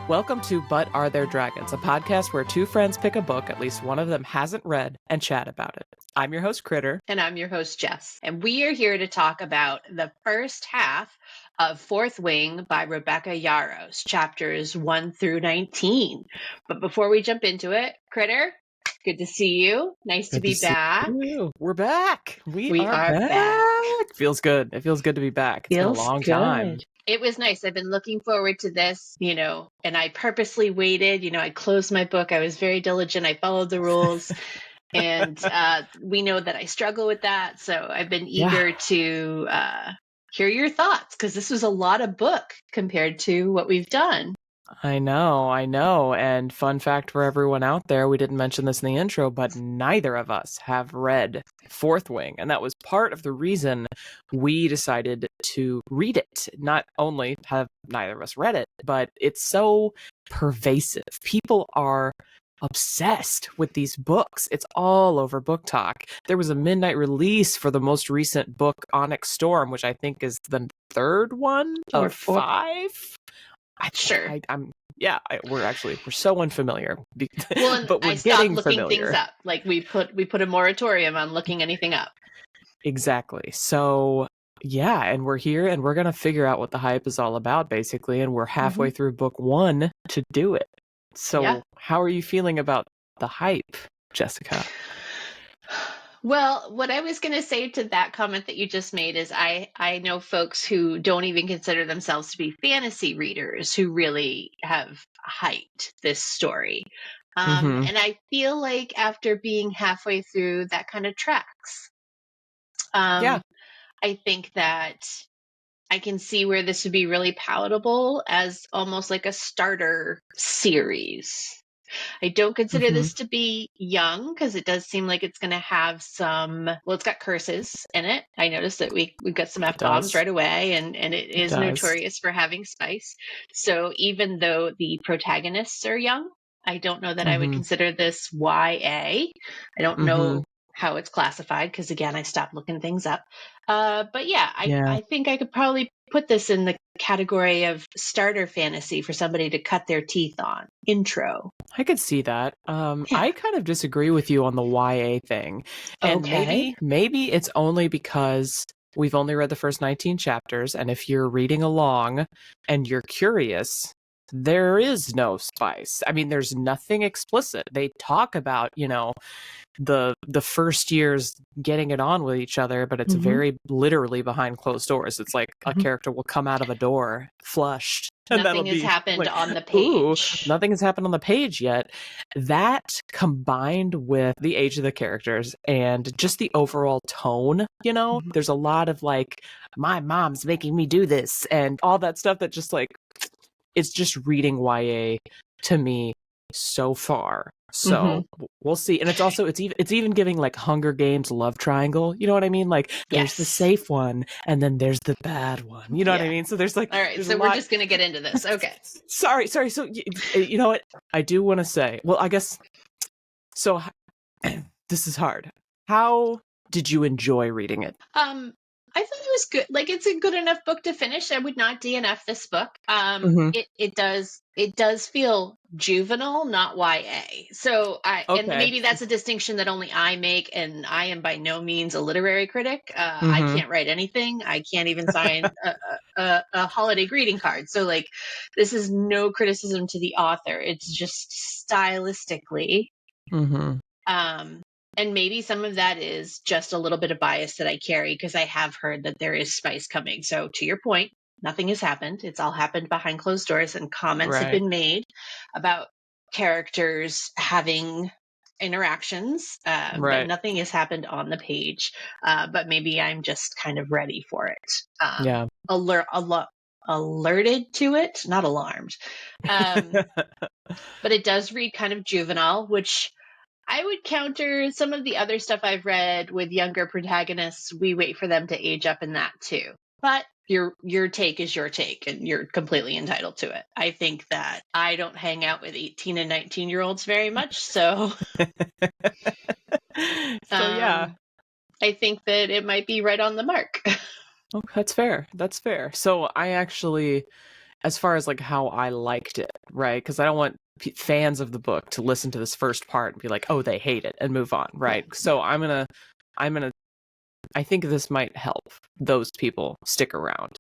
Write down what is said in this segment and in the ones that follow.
Welcome to But Are There Dragons, a podcast where two friends pick a book at least one of them hasn't read and chat about it. I'm your host, Kritter. And I'm your host, Jess. And we are here to talk about the first half of Fourth Wing by Rebecca Yarros, chapters 1 through 19. But before we jump into it, Kritter, good to see you. Nice to be back. We're back. We are back. It feels good. It feels good to be back. It's been a long time. It was nice. I've been looking forward to this, and I purposely waited. I closed my book. I was very diligent. I followed the rules. And we know that I struggle with that. So I've been eager to hear your thoughts, because this was a lot of book compared to what we've done. I know. And fun fact for everyone out there, we didn't mention this in the intro, but neither of us have read Fourth Wing. And that was part of the reason we decided to read it. Not only have neither of us read it, but it's so pervasive. People are obsessed with these books. It's all over Book Talk. There was a midnight release for the most recent book, Onyx Storm, which I think is the third one of 5. We're so unfamiliar. But we're getting looking things up. Like we put a moratorium on looking anything up. Exactly. So yeah, and we're here and we're gonna figure out what the hype is all about, basically, and we're halfway through book 1 to do it. So how are you feeling about the hype, Jessica? Well, what I was going to say to that comment that you just made is I know folks who don't even consider themselves to be fantasy readers who really have hyped this story. And I feel like after being halfway through, that kind of tracks. I think that I can see where this would be really palatable as almost like a starter series. I don't consider this to be young, because it does seem like it's going to have it's got curses in it. I noticed that we've got some F-bombs right away, and it is notorious for having spice. So even though the protagonists are young, I don't know that I would consider this YA. I don't know how it's classified, because again, I stopped looking things up. But I think I could probably put this in the category of starter fantasy for somebody to cut their teeth on. Intro. I could see that. I kind of disagree with you on the YA thing. And maybe it's only because we've only read the first 19 chapters, and if you're reading along and you're curious, there is no spice. I mean, there's nothing explicit. They talk about, the first years getting it on with each other, but it's very literally behind closed doors. It's like a character will come out of a door flushed. Nothing has happened on the page. Nothing has happened on the page yet. That combined with the age of the characters and just the overall tone, there's a lot of like, my mom's making me do this and all that stuff that just like, it's just reading YA to me so far. So we'll see. And it's even giving like Hunger Games love triangle. You know what I mean? Like there's the safe one and then there's the bad one. You know what I mean? So there's like, all right. So we're just going to get into this. Okay. Sorry. So you know what? I do want to say, well, I guess, so this is hard. How did you enjoy reading it? I thought it was good. Like, it's a good enough book to finish. I would not DNF this book. It does feel juvenile, not YA. So and maybe that's a distinction that only I make, and I am by no means a literary critic. I can't write anything. I can't even sign a holiday greeting card. So like, this is no criticism to the author. It's just stylistically. And maybe some of that is just a little bit of bias that I carry, because I have heard that there is spice coming. So to your point, nothing has happened. It's all happened behind closed doors, and comments have been made about characters having interactions. But nothing has happened on the page. But maybe I'm just kind of ready for it. Alerted to it, not alarmed. But it does read kind of juvenile, which I would counter some of the other stuff I've read with younger protagonists. We wait for them to age up in that too. But your take is your take, and you're completely entitled to it. I think that I don't hang out with 18 and 19-year-olds very much, so. Yeah. I think that it might be right on the mark. Oh, that's fair. That's fair. So I actually, as far as like how I liked it, right? Because I don't want fans of the book to listen to this first part and be like, "Oh, they hate it," and move on, right? So I'm gonna. I think this might help those people stick around.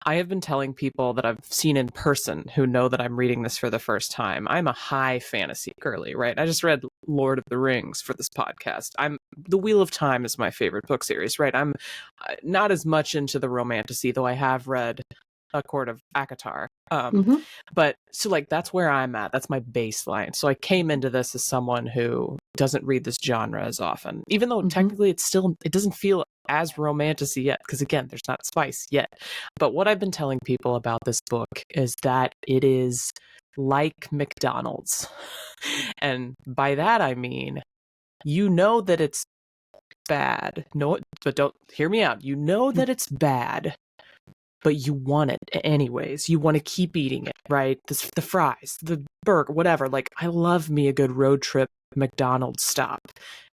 I have been telling people that I've seen in person who know that I'm reading this for the first time. I'm a high fantasy girly, right? I just read Lord of the Rings for this podcast. The Wheel of Time is my favorite book series, right? I'm not as much into the romantasy, though I have read A Court of Akatar. But so like that's where I'm at. That's my baseline. So I came into this as someone who doesn't read this genre as often, even though technically it doesn't feel as romantasy yet, because again, there's not spice yet. But what I've been telling people about this book is that it is like McDonald's. And by that I mean, you know that it's bad. No, but don't hear me out. You know that it's bad, but you want it anyways. You want to keep eating it, right? The fries, the burger, whatever. Like, I love me a good road trip McDonald's stop.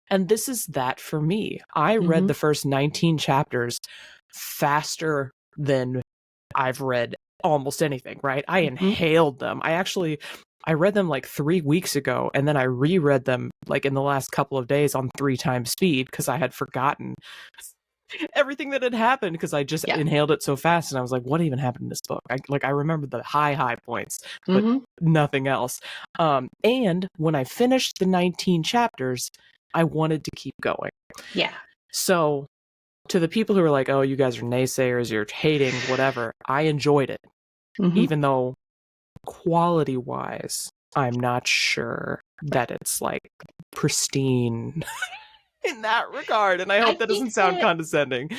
And this is that for me. I read the first 19 chapters faster than I've read almost anything, right? I inhaled them. I read them like 3 weeks ago, and then I reread them like in the last couple of days on 3 times speed because I had forgotten everything that had happened because I just inhaled it so fast, and I was like, what even happened in this book? I remember the high points, but nothing else. And when I finished the 19 chapters, I wanted to keep going. Yeah. So to the people who are like, oh, you guys are naysayers, you're hating, whatever, I enjoyed it. Even though quality-wise, I'm not sure that it's like pristine in that regard, and I hope that doesn't sound condescending.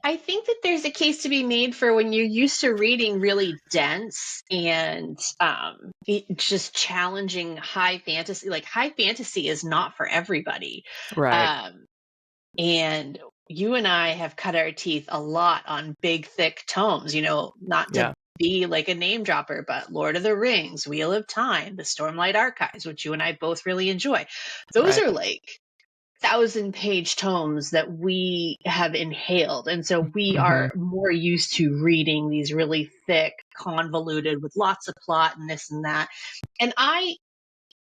I think that there's a case to be made for when you're used to reading really dense and just challenging high fantasy. Like, high fantasy is not for everybody. Right. And you and I have cut our teeth a lot on big, thick tomes, not to be like a name dropper, but Lord of the Rings, Wheel of Time, the Stormlight Archives, which you and I both really enjoy. Those are like 1,000-page tomes that we have inhaled. And so we are more used to reading these really thick, convoluted, with lots of plot and this and that. And I,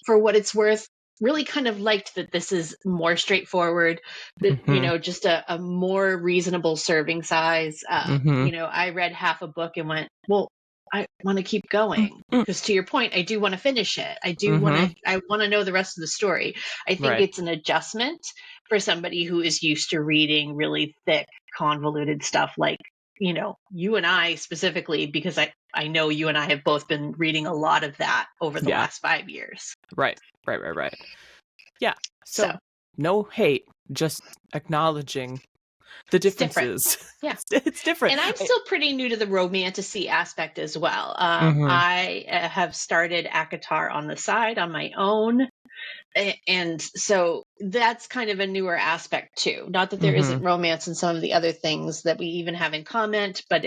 for what it's worth, really kind of liked that this is more straightforward, that, just a more reasonable serving size. I read half a book and went, well, I want to keep going, because to your point, I do want to finish it. I do want to know the rest of the story. I think it's an adjustment for somebody who is used to reading really thick, convoluted stuff like, you and I specifically, because I know you and I have both been reading a lot of that over the last 5 years. Right. Yeah. So no hate, just acknowledging the differences. Yeah. It's different. And I'm still pretty new to the romantasy aspect as well. I have started Akatar on the side on my own. And so that's kind of a newer aspect too. Not that there isn't romance in some of the other things that we even have in common, but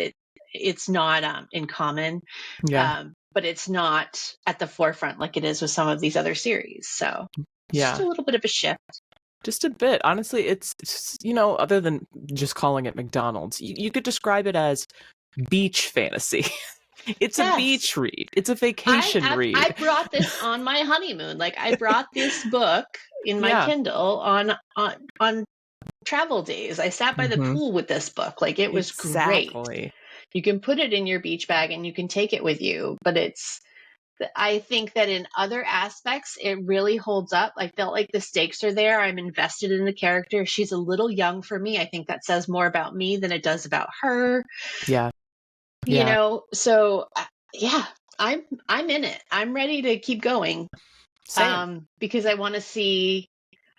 it's not in common. Yeah. But it's not at the forefront like it is with some of these other series. So just a little bit of a shift. Just a bit. Honestly, it's other than just calling it McDonald's, you could describe it as beach fantasy. It's a beach read. It's a vacation read. I brought this on my honeymoon. Like, I brought this book in my Kindle on travel days. I sat by the pool with this book. Like, it was great. You can put it in your beach bag and you can take it with you, but I think that in other aspects, it really holds up. I felt like the stakes are there. I'm invested in the character. She's a little young for me. I think that says more about me than it does about her. Yeah. So I'm in it. I'm ready to keep going. Same. Because I want to see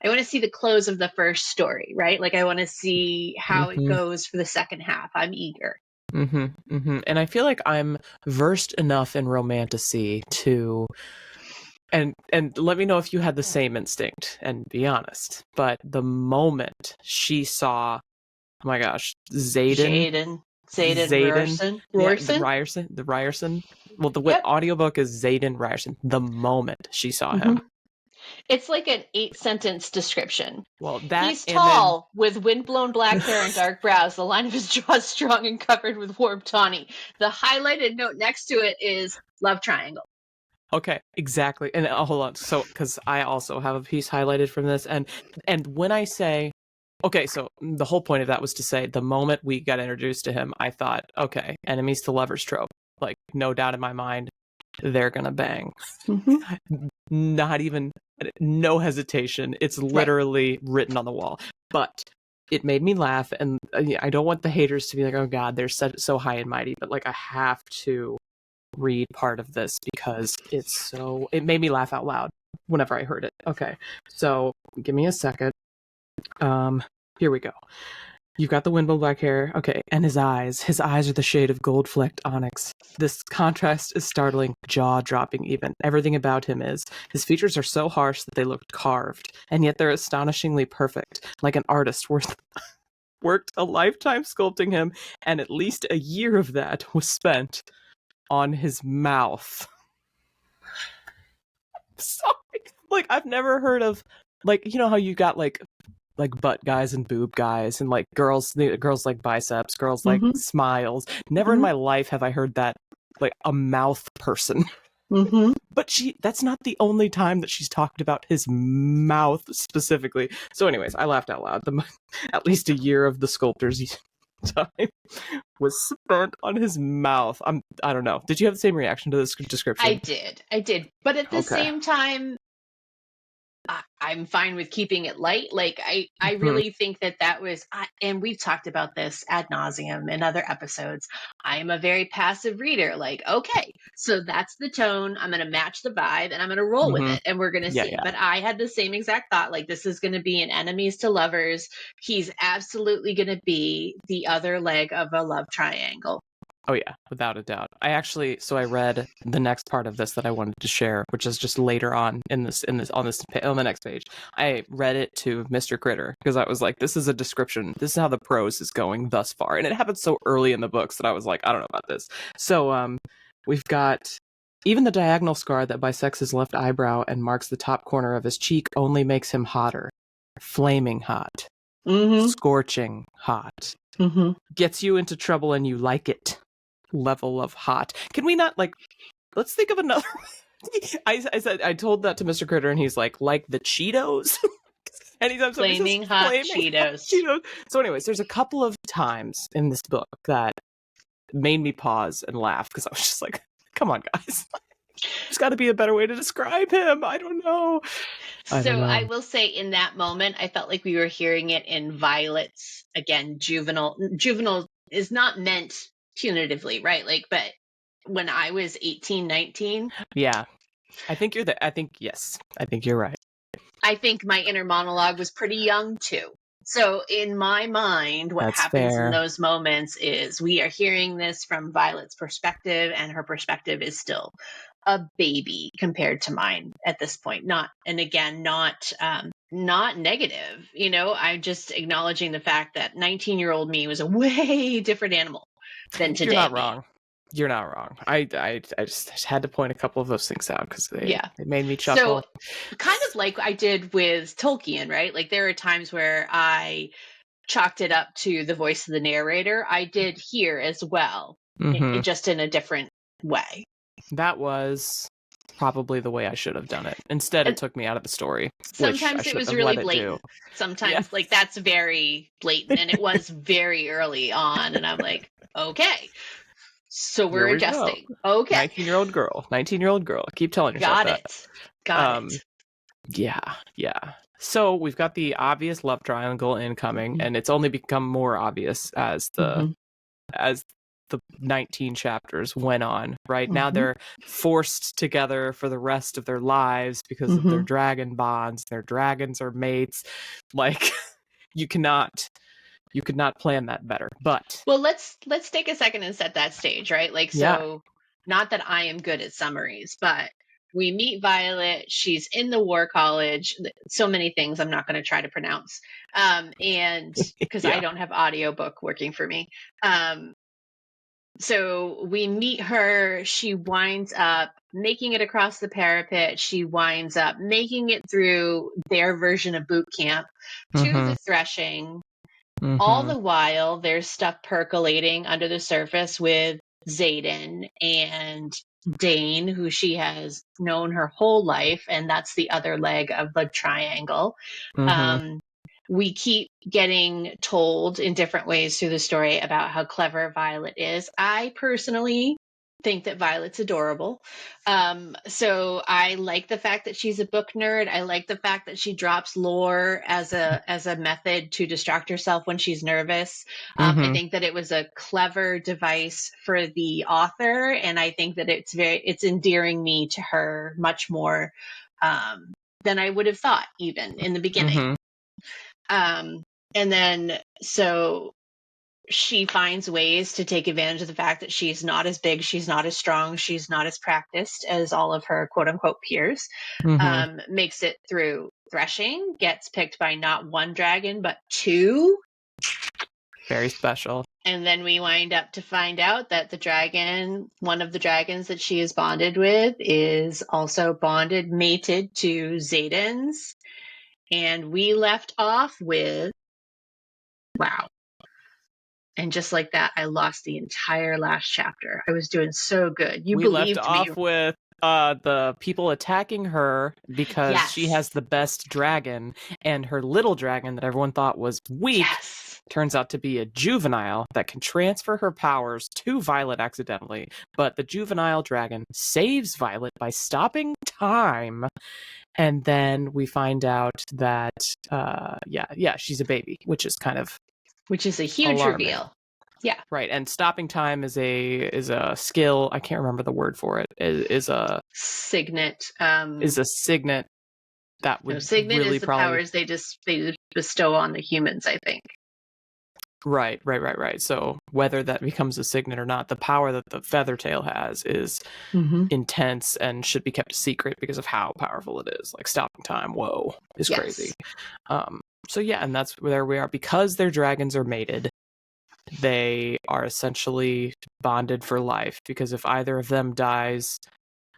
the close of the first story, right? Like, I want to see how it goes for the second half. I'm eager. And I feel like I'm versed enough in romantasy to, and let me know if you had the same instinct, and be honest, but the moment she saw, oh my gosh, Xaden Ryerson. The Ryerson. Well, the audiobook is Xaden Ryerson. The moment she saw him, It's like an 8-sentence description. Well, that He's and then tall, with windblown black hair and dark brows. The line of his jaw is strong and covered with warm tawny. The highlighted note next to it is love triangle. okay, exactly. And hold on. So, because I also have a piece highlighted from this, and when I say, okay, so the whole point of that was to say the moment we got introduced to him, I thought, okay, enemies to lovers trope. Like, no doubt in my mind, they're gonna bang. Mm-hmm. Not even, no hesitation. It's literally written on the wall. But it made me laugh, and I don't want the haters to be like, oh god, they're so high and mighty, but like I have to read part of this because it made me laugh out loud whenever I heard it. Okay, so give me a second. Here we go. You've got the windblown black hair. Okay, and his eyes are the shade of gold-flecked onyx. This contrast is startling, jaw-dropping even. Everything about him is. His features are so harsh that they look carved, and yet they're astonishingly perfect, like an artist worked a lifetime sculpting him, and at least a year of that was spent on his mouth. Sorry. Like, I've never heard of, like, you know how you got like butt guys and boob guys, and like girls like biceps, girls like smiles. Never in my life have I heard that, like, a mouth person. But that's not the only time that she's talked about his mouth specifically. So anyways, I laughed out loud. At least a year of the sculptor's time was spent on his mouth. I don't know. Did you have the same reaction to this description? I did. But at the same time, I'm fine with keeping it light. Like, I really think that was, and we've talked about this ad nauseum in other episodes. I am a very passive reader. Like, okay, so that's the tone. I'm going to match the vibe and I'm going to roll with it and we're going to see. Yeah. But I had the same exact thought. Like, this is going to be an enemies to lovers. He's absolutely going to be the other leg of a love triangle. Oh yeah, without a doubt. I read the next part of this that I wanted to share, which is just later on on the next page. I read it to Mr. Kritter because I was like, this is a description. This is how the prose is going thus far. And it happened so early in the books that I was like, I don't know about this. So we've got even the diagonal scar that bisects his left eyebrow and marks the top corner of his cheek only makes him hotter. Flaming hot. Scorching hot. Gets you into trouble and you like it. Level of hot. Can we not, like, let's think of another. I told that to Mr. Kritter and he's like the Cheetos. Anytime flaming hot Cheetos. So anyways, there's a couple of times in this book that made me pause and laugh because I was just like, come on guys, there's got to be a better way to describe him. I don't know. I will say, in that moment, I felt like we were hearing it in Violet's, again, juvenile is not meant punitively, right? Like, but when I was 18, 19. Yeah. I think yes. I think you're right. I think my inner monologue was pretty young too. So in my mind, what happens in those moments is we are hearing this from Violet's perspective, and her perspective is still a baby compared to mine at this point. Not negative, I'm just acknowledging the fact that 19-year-old me was a way different animal than today. You're not wrong. I just had to point a couple of those things out because they made me chuckle. So kind of like I did with Tolkien, right? Like, there are times where I chalked it up to the voice of the narrator. I did here as well, just in a different way. That was probably the way I should have done it. Instead, it took me out of the story. Sometimes it was really blatant. Sometimes, like, that's very blatant, and it was very early on, and I'm like, okay. So we're adjusting. Go. Okay. 19-year-old girl. Keep telling yourself that. Got it. Yeah. So we've got the obvious love triangle incoming, and it's only become more obvious as the 19 chapters went on. Right now, they're forced together for the rest of their lives because of their dragon bonds. Their dragons are mates. Like, you could not plan that better. But let's take a second and set that stage, right? Like, so not that I am good at summaries, but we meet Violet. She's in the War College. So many things I'm not going to try to pronounce. And because I don't have audiobook working for me. So we meet her. She winds up making it across the parapet. She winds up making it through their version of boot camp to the threshing. All the while, there's stuff percolating under the surface with Xaden and Dane, who she has known her whole life, and that's the other leg of the triangle. We keep getting told in different ways through the story about how clever Violet is. I personally think that Violet's adorable. So I like the fact that she's a book nerd. I like the fact that she drops lore as a method to distract herself when she's nervous. I think that it was a clever device for the author, and I think that it's endearing me to her much more than I would have thought, even in the beginning. And then so she finds ways to take advantage of the fact that she's not as big, she's not as strong, she's not as practiced as all of her quote unquote peers. Makes it through threshing, gets picked by not one dragon, but two. Very special. And then we wind up to find out that one of the dragons that she is bonded with, is also mated to Xaden's. And we left off with, wow. And just like that, I lost the entire last chapter. I was doing so good. We left off with the people attacking her because she has the best dragon, and her little dragon that everyone thought was weak turns out to be a juvenile that can transfer her powers to Violet accidentally. But the juvenile dragon saves Violet by stopping time. And then we find out that, she's a baby, which is a huge alarming. Reveal. Yeah. Right. And stopping time is a skill. I can't remember the word for it. Is a signet. Is a signet that would signet really is the probably... powers they bestow on the humans, I think. Right. So whether that becomes a signet or not, the power that the Feathertail has is intense and should be kept a secret because of how powerful it is. Like stopping time, whoa, is crazy. So yeah, and that's where we are. Because their dragons are mated, they are essentially bonded for life. Because if either of them dies,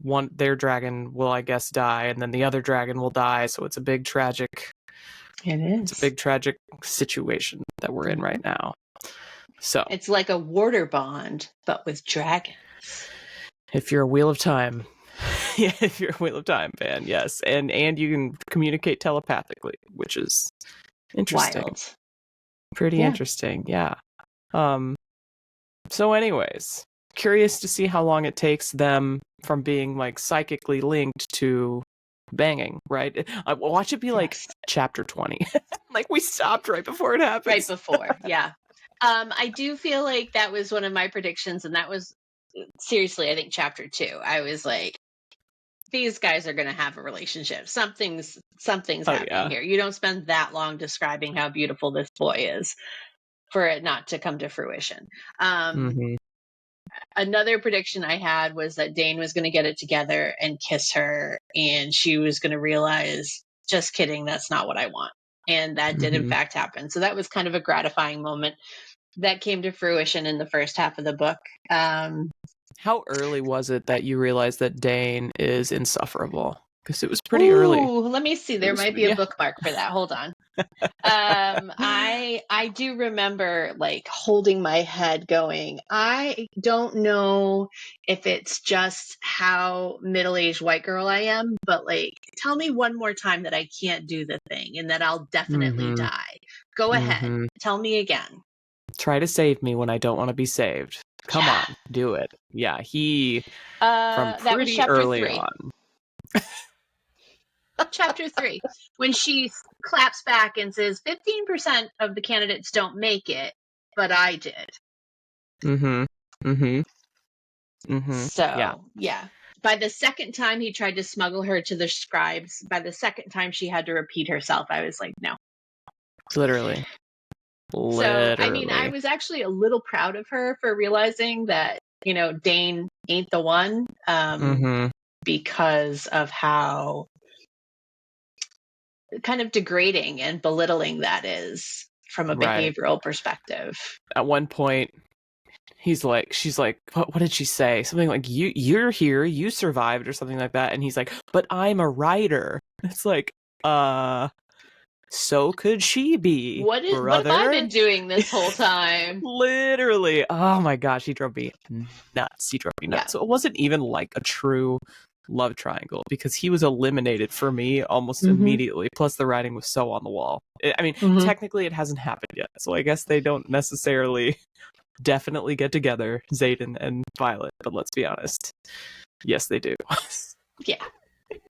their dragon will, I guess, die, and then the other dragon will die. So it's a big tragic... It's a big tragic situation that we're in right now. So it's like a water bond, but with dragons. If you're a Wheel of Time, if you're a Wheel of Time fan, yes, and you can communicate telepathically, which is interesting. Wild. Pretty interesting, yeah. So, anyways, curious to see how long it takes them from being like psychically linked to banging, right? Watch it be like chapter 20. Like we stopped right before it happens. Right before, yeah. I do feel like that was one of my predictions, and that was seriously, I think chapter 2. I was like, these guys are going to have a relationship. Something's happening here. You don't spend that long describing how beautiful this boy is for it not to come to fruition. Another prediction I had was that Dane was going to get it together and kiss her, and she was going to realize, just kidding, that's not what I want. And that did in fact happen. So that was kind of a gratifying moment that came to fruition in the first half of the book. How early was it that you realized that Dane is insufferable? Because it was pretty early. Let me see. There might be a bookmark for that. Hold on. I do remember like holding my head going, I don't know if it's just how middle-aged white girl I am, but like, tell me one more time that I can't do the thing and that I'll definitely die. Go ahead. Tell me again. Try to save me when I don't want to be saved. Come on, do it. Yeah, he from pretty early 3. on. Chapter 3, when she claps back and says 15% of the candidates don't make it, but I did. So yeah. By the second time he tried to smuggle her to the scribes, by the second time she had to repeat herself, I was like, no. Literally. So, I mean, I was actually a little proud of her for realizing that, Dane ain't the one, because of how kind of degrading and belittling that is from a behavioral perspective. At one point, she's like, what did she say? Something like, you're here, you survived, or something like that. And he's like, but I'm a writer. It's like, so could she be, What have I been brother? doing this whole time? Literally. Oh my gosh, he drove me nuts. Yeah. So it wasn't even like a true love triangle because he was eliminated for me almost immediately. Plus the writing was so on the wall. I mean, technically it hasn't happened yet. So I guess they don't necessarily definitely get together, Xaden and Violet, but let's be honest. Yes, they do. Yeah.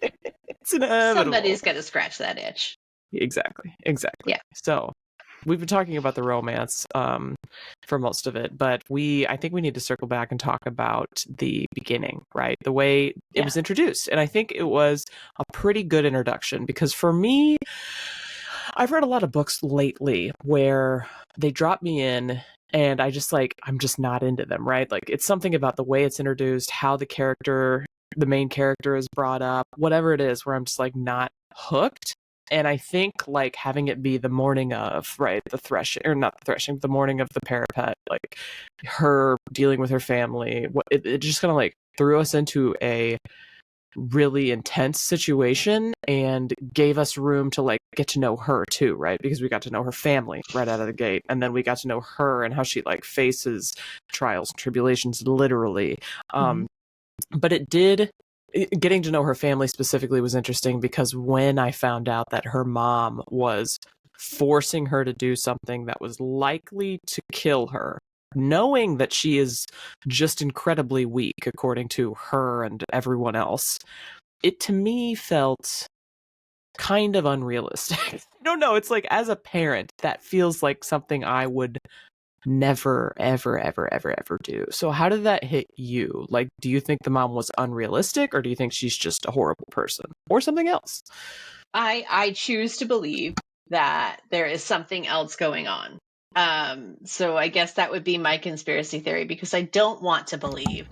It's inevitable. Somebody's got to scratch that itch. Exactly. Yeah. So we've been talking about the romance for most of it, but I think we need to circle back and talk about the beginning, right? The way it was introduced. And I think it was a pretty good introduction because for me, I've read a lot of books lately where they drop me in and I'm just not into them, right? Like it's something about the way it's introduced, how the main character is brought up, whatever it is, where I'm just like not hooked. And I think like having it be the morning of, right, the threshing, or not the threshing, the morning of the parapet, like her dealing with her family, it just kind of like threw us into a really intense situation and gave us room to like get to know her too, right? Because we got to know her family right out of the gate, and then we got to know her and how she like faces trials and tribulations literally. But getting to know her family specifically was interesting because when I found out that her mom was forcing her to do something that was likely to kill her, knowing that she is just incredibly weak according to her and everyone else, it to me felt kind of unrealistic. No, it's like as a parent, that feels like something I would never, ever, ever, ever, ever do. So how did that hit you? Like, do you think the mom was unrealistic, or do you think she's just a horrible person, or something else? I choose to believe that there is something else going on. So I guess that would be my conspiracy theory, because I don't want to believe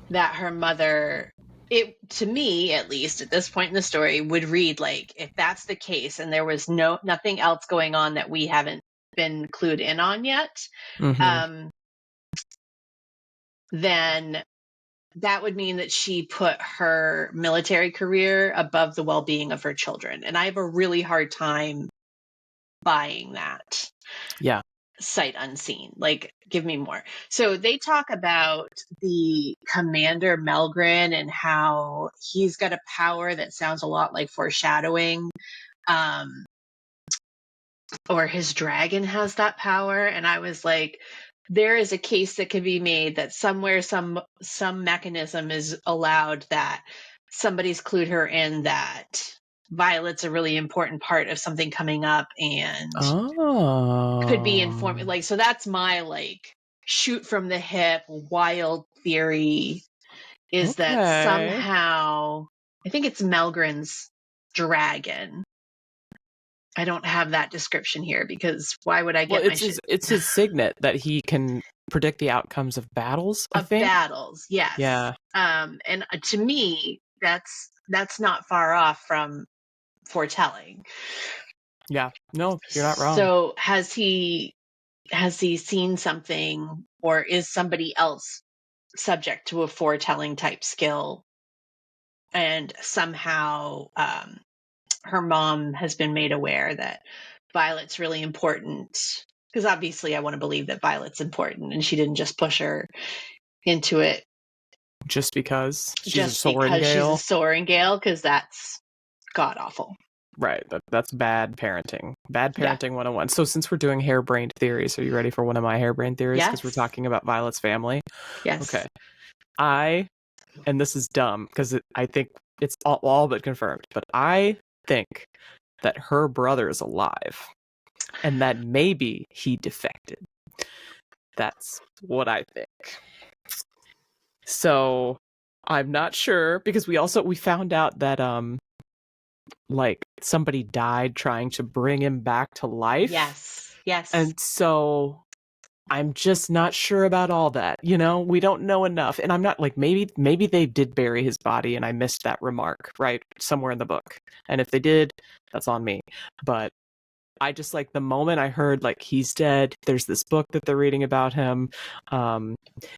that her mother, to me at least at this point in the story, would read like, if that's the case and there was nothing else going on that we haven't been clued in on yet, then that would mean that she put her military career above the well-being of her children. And I have a really hard time buying that. Yeah. Sight unseen. Like, give me more. So they talk about the Commander Melgren and how he's got a power that sounds a lot like foreshadowing. Or his dragon has that power. And I was like, there is a case that could be made that somewhere some mechanism is allowed that somebody's clued her in that Violet's a really important part of something coming up and could be informed. Like, so that's my like shoot from the hip wild theory, is that somehow, I think it's Melgren's dragon. I don't have that description here because why would I get it's his signet that he can predict the outcomes of battles, I think. Battles, yes. Yeah. And to me, that's not far off from foretelling. Yeah. No, you're not wrong. So has he seen something, or is somebody else subject to a foretelling type skill? And somehow her mom has been made aware that Violet's really important, because obviously I want to believe that Violet's important and she didn't just push her into it just because she's a Sorengale, because that's god awful. Right, that's bad parenting. Bad parenting 101. So since we're doing harebrained theories, are you ready for one of my harebrained theories? Because we're talking about Violet's family. Yes. Okay. And this is dumb because I think it's all but confirmed, but I think that her brother is alive and that maybe he defected. That's what I think. So I'm not sure, because we found out that like somebody died trying to bring him back to life. Yes. And so I'm just not sure about all that. You know, we don't know enough. And I'm not like, maybe they did bury his body and I missed that remark, right? Somewhere in the book. And if they did, that's on me. But I just like the moment I heard like he's dead, there's this book that they're reading about him.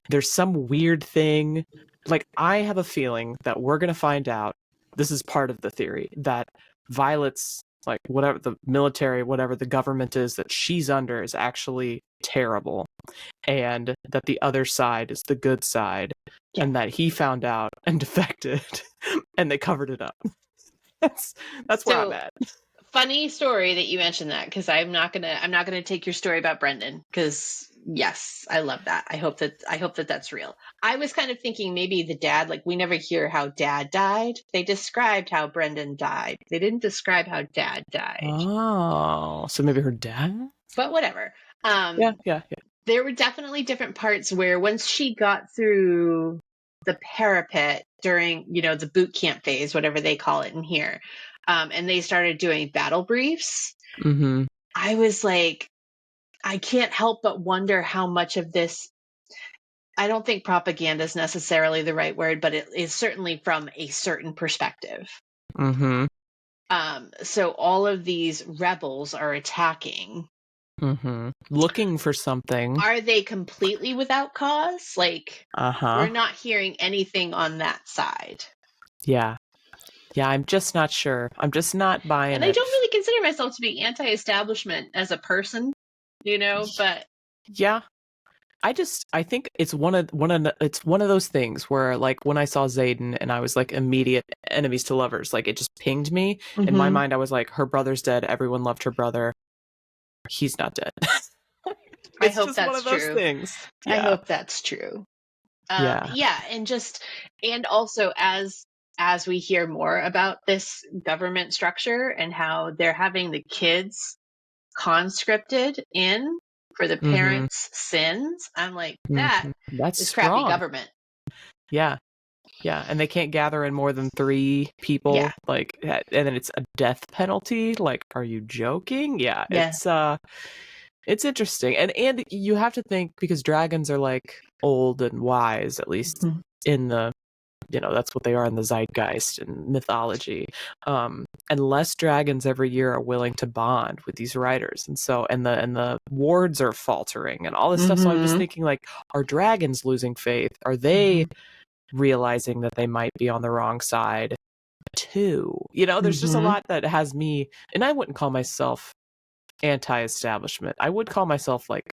There's some weird thing. Like I have a feeling that we're gonna find out. This is part of the theory that Violet's like whatever the military, whatever the government is that she's under is actually terrible, and that the other side is the good side, and that he found out and defected, and they covered it up. That's where I'm at. Funny story that you mentioned that, because I'm not gonna take your story about Brendan, because yes, I love that. I hope that that's real. I was kind of thinking maybe the dad, like we never hear how dad died. They described how Brendan died. They didn't describe how dad died. Oh, so maybe her dad? But whatever. Yeah. There were definitely different parts where once she got through the parapet during, the boot camp phase, whatever they call it in here, and they started doing battle briefs, Mm-hmm. I was like, I can't help but wonder how much of this, I don't think propaganda is necessarily the right word, but it is certainly from a certain perspective. Mm-hmm. So all of these rebels are attacking. Mm-hmm. Looking for something. Are they completely without cause? Like, we're not hearing anything on that side. Yeah, I'm just not sure. I'm just not buying and it. I don't really consider myself to be anti-establishment as a person, but yeah. I think it's one of those things where like when I saw Xaden and I was like immediate enemies to lovers, like it just pinged me. In my mind I was like, her brother's dead, everyone loved her brother. He's not dead. I hope just that's one of those true. things. Yeah. I hope that's true. And also as we hear more about this government structure and how they're having the kids conscripted in for the parents' sins, I'm like, that's strong. crappy government. Yeah, and they can't gather in more than 3 people. Yeah. Like, and then it's a death penalty. Like, are you joking? Yeah. It's interesting, and you have to think because dragons are like old and wise, at least in the that's what they are in the zeitgeist and mythology. Unless dragons every year are willing to bond with these riders, and the wards are faltering and all this stuff. So I'm just thinking, like, are dragons losing faith? Are they realizing that they might be on the wrong side too? There's just a lot that has me, and I wouldn't call myself anti-establishment. I would call myself like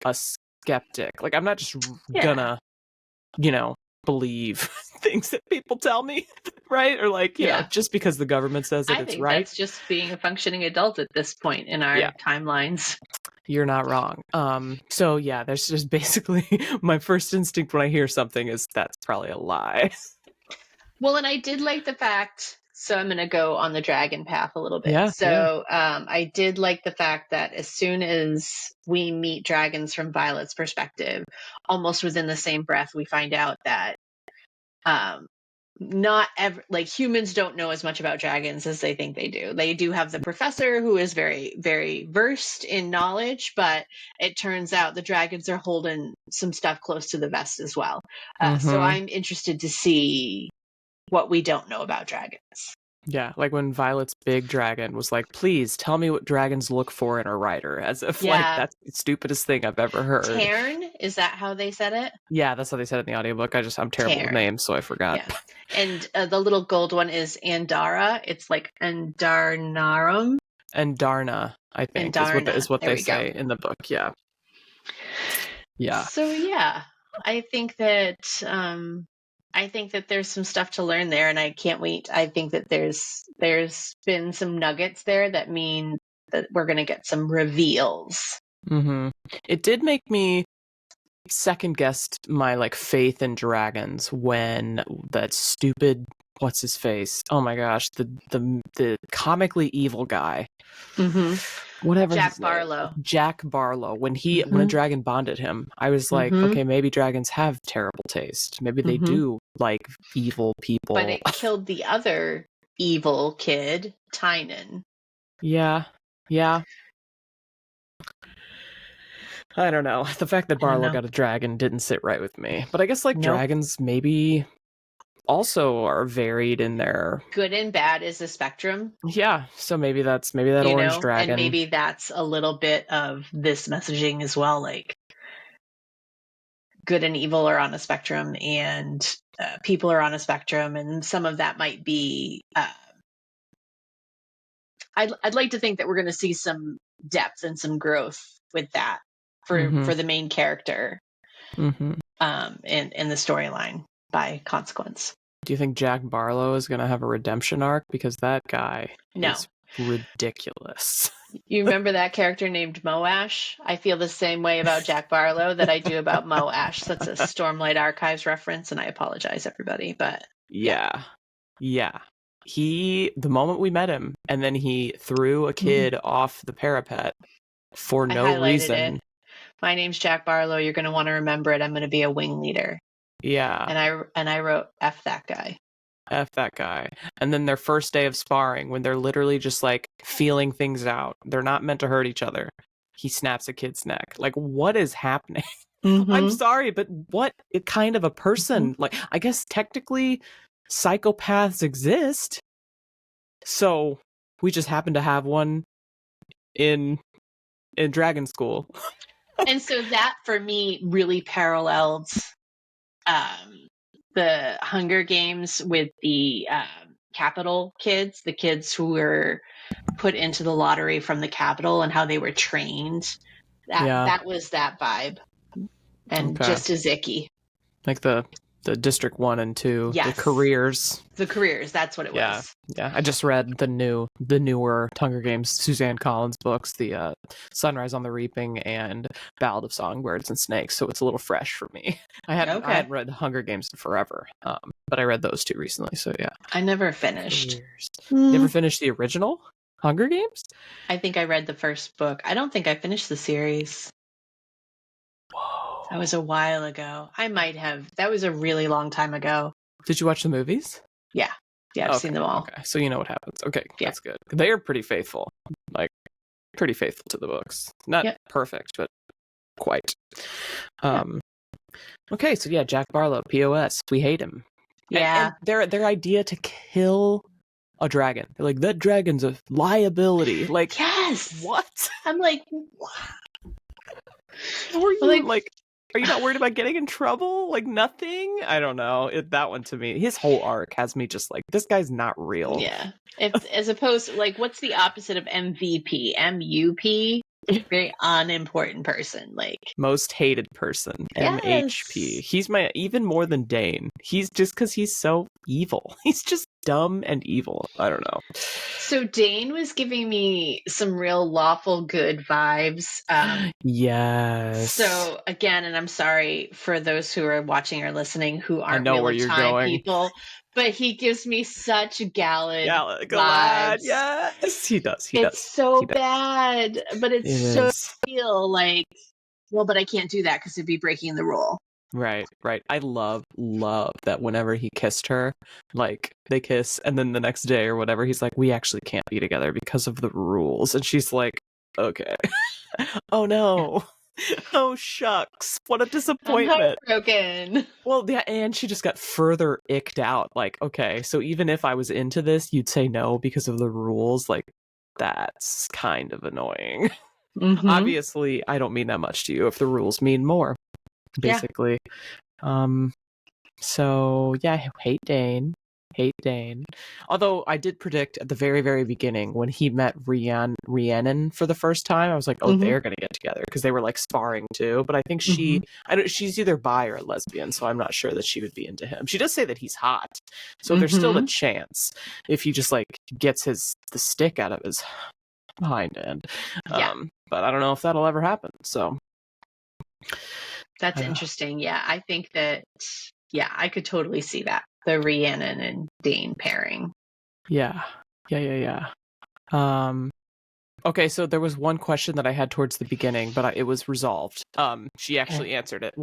a skeptic. Like, I'm not just gonna believe things that people tell me, right? Or like, just because the government says that it's right. That's just being a functioning adult at this point in our timelines. You're not wrong. So yeah, there's just basically my first instinct when I hear something is that's probably a lie. Well, and I did like the fact, so I'm going to go on the dragon path a little bit. I did like the fact that as soon as we meet dragons from Violet's perspective, almost within the same breath, we find out that humans don't know as much about dragons as they think they do. They do have the professor who is very, very versed in knowledge, but it turns out the dragons are holding some stuff close to the vest as well. So I'm interested to see what we don't know about dragons. Yeah, like when Violet's big dragon was like, please tell me what dragons look for in a rider, as if like that's the stupidest thing I've ever heard. Cairn, is that how they said it? Yeah, that's how they said it in the audiobook. I'm terrible with names, so I forgot. Yeah. And the little gold one is Andara. It's like Andarnarum. Andarna, I think, is what they say in the book. Yeah. So yeah, I think that there's some stuff to learn there, and I can't wait. I think that there's been some nuggets there that mean that we're going to get some reveals. It did make me second guessed my like faith in dragons when that stupid what's his face? Oh my gosh, the comically evil guy. Whatever. Jack Barlow. When a dragon bonded him, I was like, okay, maybe dragons have terrible taste. Maybe they do like evil people. But it killed the other evil kid, Tynan. Yeah. I don't know. The fact that Barlow got a dragon didn't sit right with me. But I guess like dragons maybe also are varied in their good and bad is a spectrum. Yeah, so maybe that orange dragon. And maybe that's a little bit of this messaging as well. Like, good and evil are on a spectrum, and people are on a spectrum, and some of that might be. I'd like to think that we're going to see some depth and some growth with that for the main character, in the storyline by consequence. Do you think Jack Barlow is going to have a redemption arc? Because that guy is ridiculous. You remember that character named Moash? I feel the same way about Jack Barlow that I do about Moash. That's a Stormlight Archives reference, and I apologize, everybody. But yeah. The moment we met him, and then he threw a kid off the parapet for no reason. It. My name's Jack Barlow. You're going to want to remember it. I'm going to be a wing leader. Yeah. And I wrote F that guy. F that guy. And then their first day of sparring, when they're literally just like feeling things out, they're not meant to hurt each other. He snaps a kid's neck. Like, what is happening? I'm sorry, but what kind of a person? Like, I guess technically psychopaths exist. So we just happen to have one in Dragon School. And so that for me really paralleled the Hunger Games with the Capital kids, the kids who were put into the lottery from the Capital and how they were trained. That was that vibe. And just as icky. Like the District 1 and 2, the careers. The careers, that's what it was. Yeah, I just read the newer Hunger Games Suzanne Collins books, the Sunrise on the Reaping and Ballad of Songbirds and Snakes, so it's a little fresh for me. I hadn't read Hunger Games in forever, but I read those two recently, so yeah. I never finished. Never finished the original Hunger Games? I think I read the first book. I don't think I finished the series. Whoa. That was a while ago. I might have. That was a really long time ago. Did you watch the movies? Yeah, I've seen them all. Okay, so you know what happens. Okay, that's good. They are pretty faithful. Like, pretty faithful to the books. Not perfect, but quite. Okay, so yeah, Jack Barlow, POS. We hate him. And their idea to kill a dragon. They're like, that dragon's a liability. Like, yes. What? I'm like, what? How are you like, are you not worried about getting in trouble? Like, nothing? I don't know. That one to me, his whole arc has me just like, this guy's not real. Yeah. It's as opposed to, like, what's the opposite of MVP? MUP? Very unimportant person. Like, most hated person. MHP. He's even more than Dane. He's just because he's so evil. He's just dumb and evil. I don't know. So Dane was giving me some real lawful good vibes. Yes. So again, and I'm sorry for those who are watching or listening who aren't real-time people, but he gives me such Galad vibes. Yes, he does. It's so bad, but it's so real. Like, well, but I can't do that because it'd be breaking the rule. Right. I love that whenever he kissed her, like, they kiss, and then the next day or whatever, he's like, we actually can't be together because of the rules. And she's like, okay. Oh no. Oh shucks. What a disappointment. I'm heartbroken. Well, yeah, and she just got further icked out. Like, okay, so even if I was into this, you'd say no because of the rules. Like, that's kind of annoying. Obviously, I don't mean that much to you if the rules mean more. Basically. So yeah, hate Dane. Although I did predict at the very, very beginning when he met Rhiannon for the first time, I was like, oh, they're gonna get together because they were like sparring too. But I think she's either bi or lesbian, so I'm not sure that she would be into him. She does say that he's hot, so there's still a chance if he just like gets the stick out of his hind end. But I don't know if that'll ever happen. So. That's interesting. Yeah, I think that, I could totally see that. The Rhiannon and Dane pairing. Yeah. Okay, so there was one question that I had towards the beginning, but it was resolved. She actually answered it.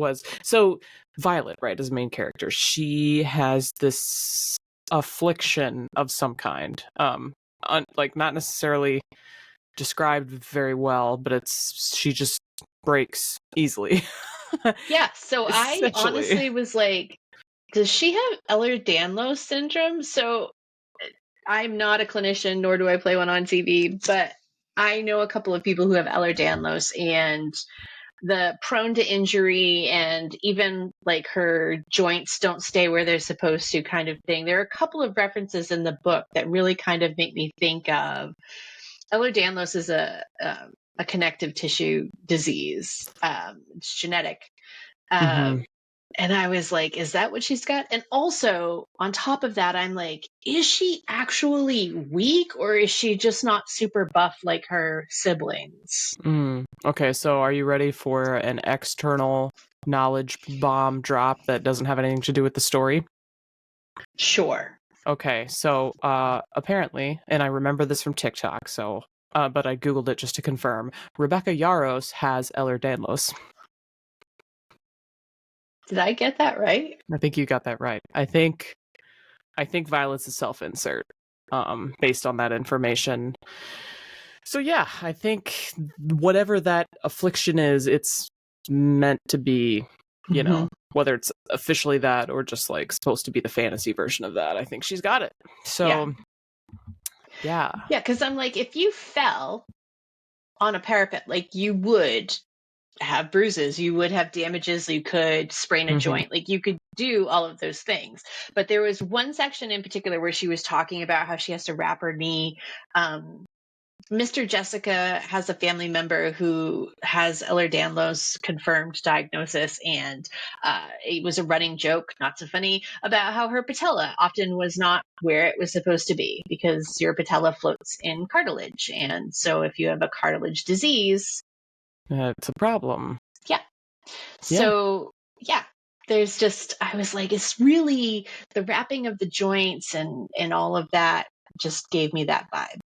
So Violet, right, as a main character, she has this affliction of some kind. Like, not necessarily described very well, but she just breaks easily. Yeah, so I honestly was like, Does she have Ehlers-Danlos syndrome? So I'm not a clinician, nor do I play one on TV, but I know a couple of people who have Ehlers-Danlos, and the prone to injury and even like her joints don't stay where they're supposed to kind of thing. There are a couple of references in the book that really kind of make me think of Ehlers-Danlos is a connective tissue disease. It's genetic. And I was like, is that what she's got? And also, on top of that, I'm like, is she actually weak, or is she just not super buff like her siblings? Okay, so are you ready for an external knowledge bomb drop that doesn't have anything to do with the story? Sure. Okay, so apparently, and I remember this from TikTok, so but I googled it just to confirm. Rebecca Yarros has Ehlers-Danlos. Did I get that right? I think you got that right. I think Violet's a self-insert, based on that information. So yeah, I think whatever that affliction is, it's meant to be, you know, whether it's officially that or just like supposed to be the fantasy version of that. I think she's got it. So yeah. Yeah, because I'm like, if you fell on a parapet, like you would have bruises, you would have damages, you could sprain a joint, like you could do all of those things. But there was one section in particular where she was talking about how she has to wrap her knee. Mr. Jessica has a family member who has Ehlers-Danlos confirmed diagnosis, and it was a running joke, not so funny, about how her patella often was not where it was supposed to be because your patella floats in cartilage. And so if you have a cartilage disease, it's a problem. Yeah. So, yeah, there's just, I was like, it's really the wrapping of the joints and all of that just gave me that vibe.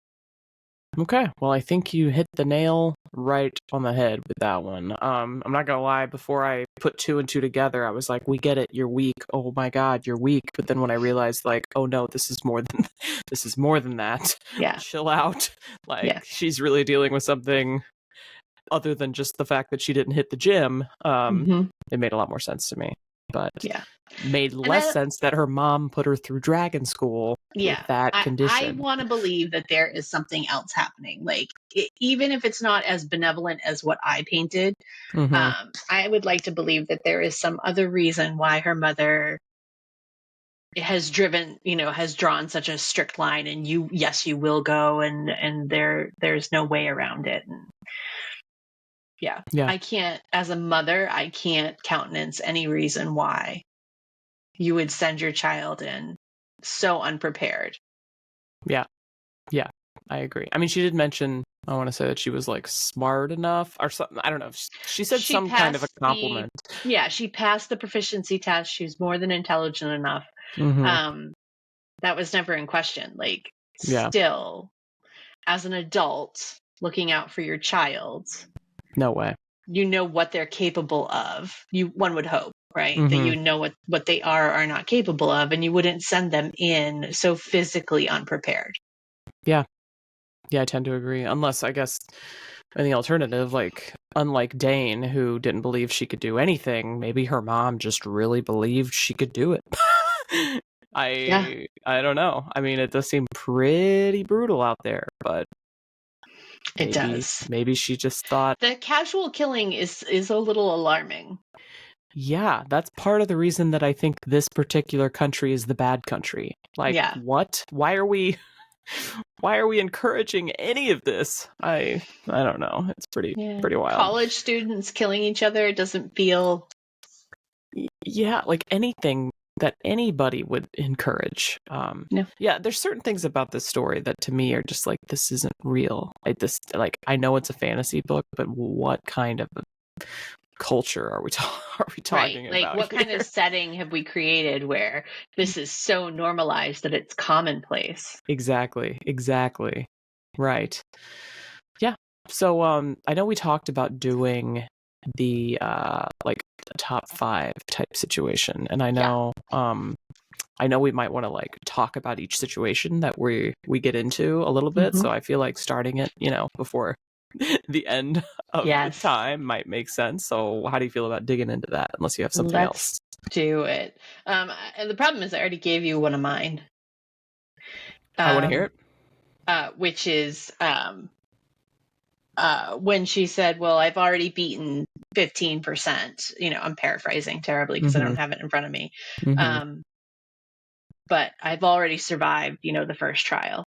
Okay, well, I think you hit the nail right on the head with that one. I'm not gonna lie, before I put 2 and 2 together, I was like, we get it, you're weak. Oh my god, you're weak. But then when I realized, like, oh no, this is more than that. Yeah. Chill out. Like, she's really dealing with something other than just the fact that she didn't hit the gym. It made a lot more sense to me. But made less sense that her mom put her through dragon school with that condition. I want to believe that there is something else happening. Like, even if it's not as benevolent as what I painted, I would like to believe that there is some other reason why her mother has drawn such a strict line, and you will go, and there's no way around it. And I can't, as a mother, I can't countenance any reason why you would send your child in so unprepared. Yeah, I agree. I mean, she did mention, I want to say that she was like smart enough or something. I don't know. She said some kind of a compliment. She passed the proficiency test. She's more than intelligent enough. That was never in question. Like, still, as an adult looking out for your child, no way. You know what they're capable of. One would hope, right? That you know what they are not capable of, and you wouldn't send them in so physically unprepared. Yeah, I tend to agree. Unless, I guess, in the alternative, like, unlike Dane, who didn't believe she could do anything, maybe her mom just really believed she could do it. I don't know. I mean, it does seem pretty brutal out there, but it does. Maybe she just thought the casual killing is a little alarming. Yeah, that's part of the reason that I think this particular country is the bad country. Like, what? Why are we encouraging any of this? I don't know. It's pretty wild. College students killing each other doesn't feel like anything that anybody would encourage. There's certain things about this story that to me are just like, this isn't real. I know it's a fantasy book, but what kind of culture are we talking about? Like, what here? kind of setting have we created where this is so normalized that it's commonplace? Exactly. Right. Yeah. So I know we talked about doing the top 5 type situation, and I know we might want to like talk about each situation that we get into a little bit. So I feel like starting it, before the end of the time might make sense. So how do you feel about digging into that, unless you have something else? Do it. And the problem is I already gave you one of mine. I want to hear it. Which is when she said, well, I've already beaten 15%. I'm paraphrasing terribly because I don't have it in front of me. But I've already survived, the first trial.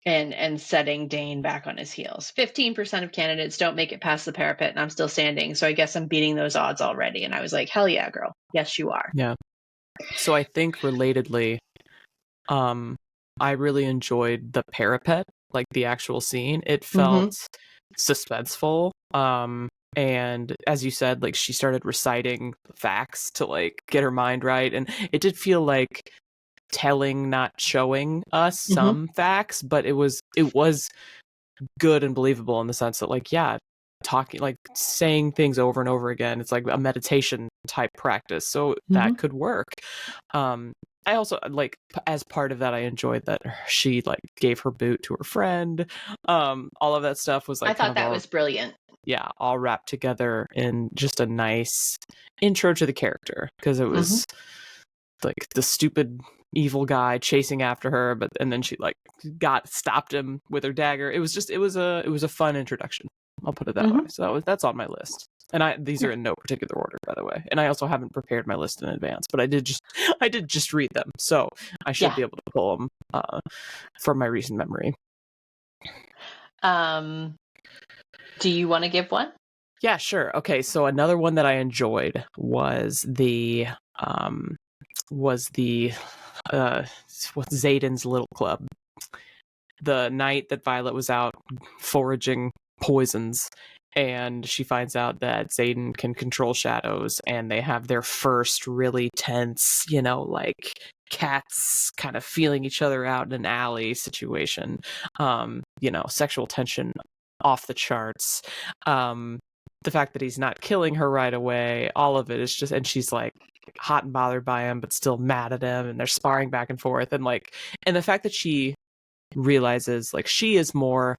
And setting Dane back on his heels. 15% of candidates don't make it past the parapet, and I'm still standing. So I guess I'm beating those odds already. And I was like, hell yeah, girl. Yes, you are. Yeah. So I think relatedly, I really enjoyed the parapet, like the actual scene. It felt suspenseful. And as you said, like she started reciting facts to like get her mind right. And it did feel like telling, not showing us some facts, but it was good and believable in the sense that like, yeah, talking, like saying things over and over again, it's like a meditation type practice, so that could work. I also like, as part of that, I enjoyed that she like gave her boot to her friend. All of that stuff was like, I thought that was brilliant. Yeah, all wrapped together in just a nice intro to the character, because it was like the stupid evil guy chasing after her, and then she like stopped him with her dagger. It was a fun introduction. I'll put it that way. So that's on my list. And these are in no particular order, by the way. And I also haven't prepared my list in advance, but I did just read them, so I should be able to pull them from my recent memory. Do you want to give one? Yeah, sure. Okay, so another one that I enjoyed was Zayden's Little Club. The night that Violet was out foraging poisons, and she finds out that Zayden can control shadows, and they have their first really tense, like cats kind of feeling each other out in an alley situation. Sexual tension off the charts. The fact that he's not killing her right away, all of it is just, and she's like hot and bothered by him, but still mad at him, and they're sparring back and forth, and the fact that she realizes like she is more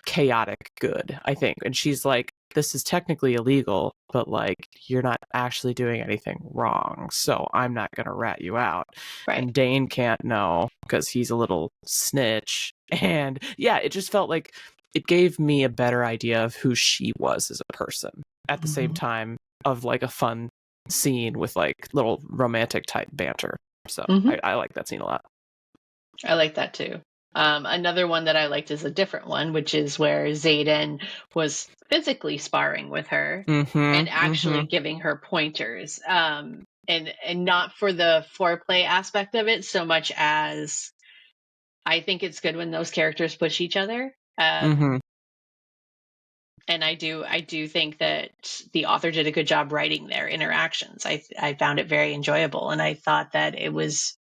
chaotic good, I think, and she's like, this is technically illegal, but like you're not actually doing anything wrong, so I'm not gonna rat you out. Right. And Dane can't know because he's a little snitch, and yeah, it just felt like it gave me a better idea of who she was as a person, at the same time of like a fun scene with like little romantic type banter. So I like that scene a lot. I like that too. Another one that I liked is a different one, which is where Zayden was physically sparring with her and actually giving her pointers. And not for the foreplay aspect of it so much as I think it's good when those characters push each other. And I do think that the author did a good job writing their interactions. I found it very enjoyable, and I thought that it was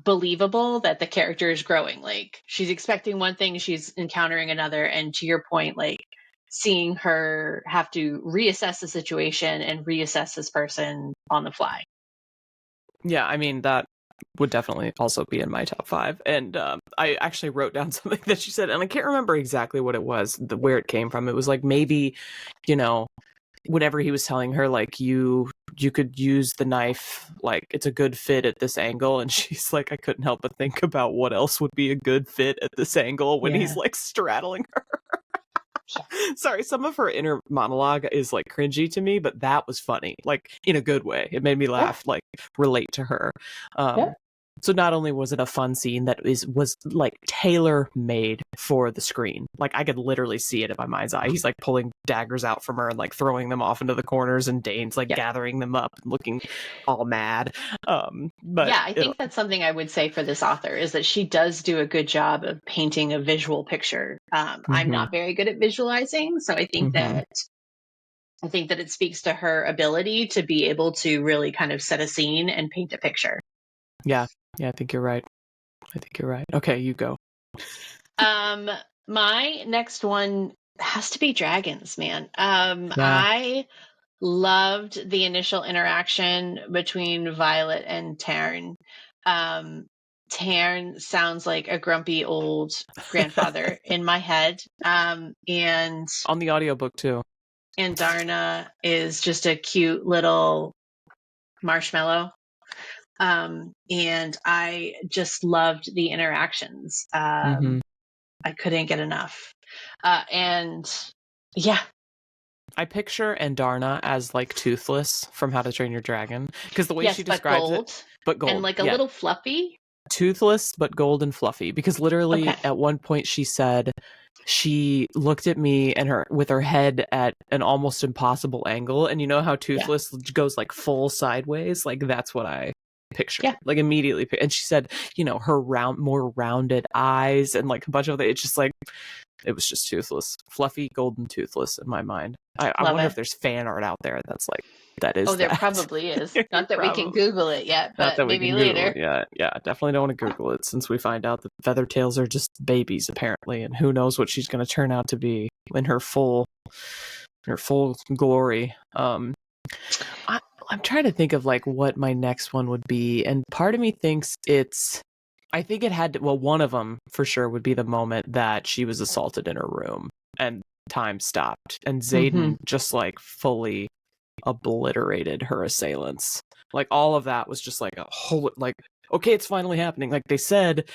believable that the character is growing. Like she's expecting one thing, she's encountering another, and to your point, like seeing her have to reassess the situation and reassess this person on the fly. Yeah, I mean, that would definitely also be in my top 5. And I actually wrote down something that she said, and I can't remember exactly what it was, where it came from. It was like, maybe, whenever he was telling her like you could use the knife, like it's a good fit at this angle, and she's like, I couldn't help but think about what else would be a good fit at this angle when he's like straddling her. Sorry, some of her inner monologue is like cringy to me, but that was funny, like in a good way. It made me laugh, like relate to her. So not only was it a fun scene that was like tailor-made for the screen, like I could literally see it in my mind's eye. He's like pulling daggers out from her and like throwing them off into the corners, and Dane's like gathering them up and looking all mad. But yeah, I think that's something I would say for this author, is that she does do a good job of painting a visual picture. I'm not very good at visualizing, so I think that it speaks to her ability to be able to really kind of set a scene and paint a picture. Yeah, I think you're right. Okay, you go. My next one has to be dragons, man. I loved the initial interaction between Violet and Tarn. Tarn sounds like a grumpy old grandfather in my head. And on the audiobook too. and Darna is just a cute little marshmallow. And I just loved the interactions. I couldn't get enough. And yeah. I picture Andarna as like Toothless from How to Train Your Dragon, because the way Yes, she but describes gold. it, but gold, And like a yeah. little fluffy. Toothless, but gold and fluffy. Because literally, Okay. at one point, she said she looked at me and her with her head at an almost impossible angle, and you know how Toothless goes like full sideways, like that's what I pictured, like immediately. And she said, you know, her more rounded eyes and like a bunch of it's just like. It was just Toothless, fluffy, golden Toothless in my mind. I wonder if there's fan art out there that's like that is. Oh, there that. probably is. Not that we can Google it yet, Not but that we maybe can later. Google it. Yeah, definitely don't want to Google it since we find out that Feathertails are just babies apparently, and who knows what she's going to turn out to be in her full glory. I'm trying to think of like what my next one would be, and part of me thinks I think it had to, well, one of them for sure would be the moment that she was assaulted in her room and time stopped and Xaden just like fully obliterated her assailants. Like all of that was just like a whole, like, okay, it's finally happening. Like they said,